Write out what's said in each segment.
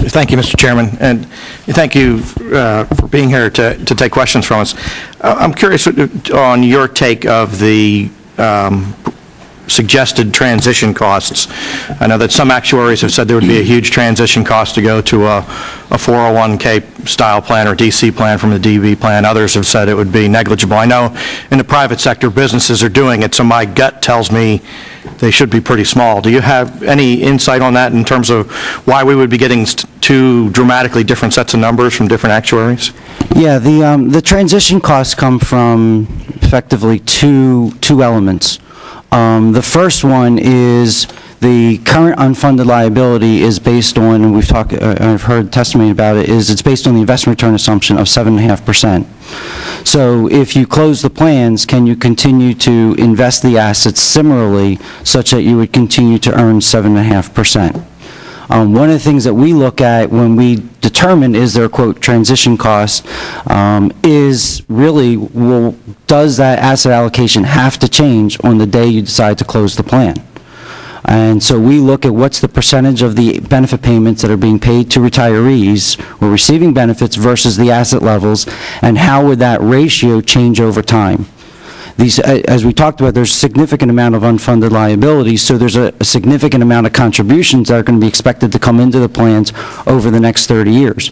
Thank you, Mr. Chairman, and thank you for being here to take questions from us. I'm curious on your take of the suggested transition costs. I know that some actuaries have said there would be a huge transition cost to go to a 401k style plan or DC plan from the DB plan. Others have said it would be negligible. I know in the private sector businesses are doing it, so my gut tells me they should be pretty small. Do you have any insight on that in terms of why we would be getting two dramatically different sets of numbers from different actuaries? Yeah, the transition costs come from effectively two elements. The first one is the current unfunded liability is based on, and I've heard testimony about it, is it's based on the investment return assumption of 7.5%. So if you close the plans, can you continue to invest the assets similarly such that you would continue to earn 7.5%? One of the things that we look at when we determine is there a, quote, transition cost, is really, well, does that asset allocation have to change on the day you decide to close the plan? And so we look at what's the percentage of the benefit payments that are being paid to retirees who are receiving benefits versus the asset levels, and how would that ratio change over time? These, as we talked about, there's a significant amount of unfunded liabilities, so there's a significant amount of contributions that are going to be expected to come into the plans over the next 30 years.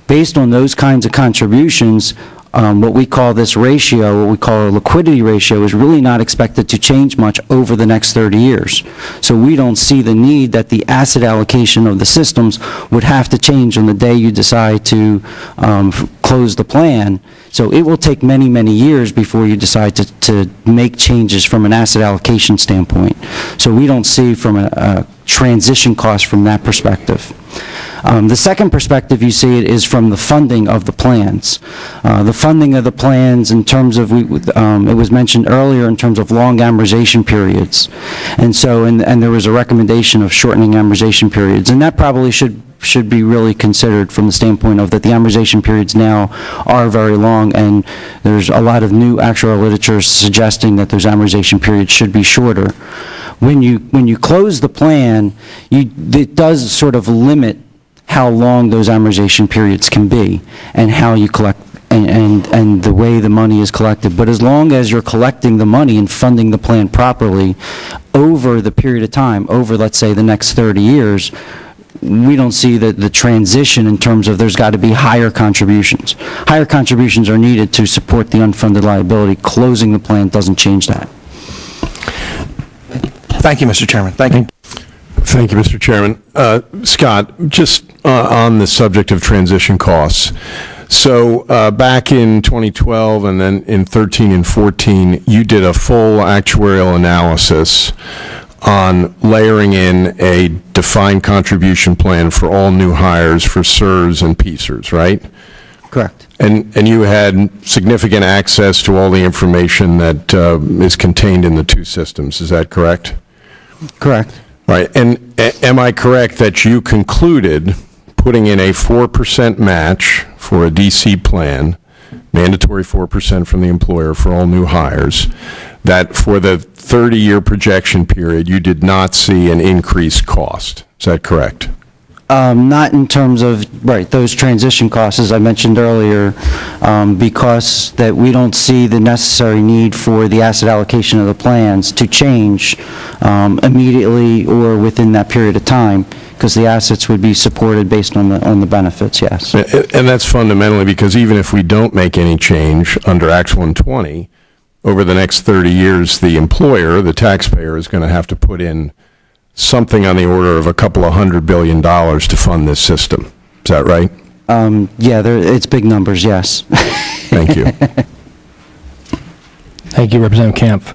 Based on those kinds of contributions, what we call this ratio, what we call a liquidity ratio, is really not expected to change much over the next 30 years. So we don't see the need that the asset allocation of the systems would have to change on the day you decide to close the plan. So it will take many, many years before you decide to make changes from an asset allocation standpoint. So we don't see from a transition cost from that perspective. The second perspective you see it is from the funding of the plans. The funding of the plans in terms of, it was mentioned earlier in terms of long amortization periods. And so, and there was a recommendation of shortening amortization periods. And that probably should be really considered from the standpoint of that the amortization periods now are very long, and there's a lot of new actuarial literature suggesting that those amortization periods should be shorter. When you close the plan, it does sort of limit how long those amortization periods can be and how you collect and the way the money is collected. But as long as you're collecting the money and funding the plan properly over the period of time, over, let's say, the next 30 years, we don't see the transition in terms of there's got to be higher contributions. Higher contributions are needed to support the unfunded liability. Closing the plan doesn't change that. Thank you, Mr. Chairman. Thank you. Thank you, Mr. Chairman. Scott, just on the subject of transition costs. So back in 2012 and then in 13 and 14, you did a full actuarial analysis on layering in a defined contribution plan for all new hires for SIRS and PSERS, right? Correct. And you had significant access to all the information that is contained in the two systems. Is that correct? Correct. Right. And am I correct that you concluded putting in a 4% match for a DC plan, mandatory 4% from the employer for all new hires, that for the 30-year projection period, you did not see an increased cost? Is that correct? Not in terms of, right, those transition costs, as I mentioned earlier, because that we don't see the necessary need for the asset allocation of the plans to change immediately or within that period of time, because the assets would be supported based on the benefits, yes. And that's fundamentally because even if we don't make any change under Act 120, over the next 30 years, the employer, the taxpayer, is going to have to put in something on the order of a couple of $100 billion to fund this system. Is that right? Yeah, it's big numbers, yes. Thank you. Thank you, Representative Kampf.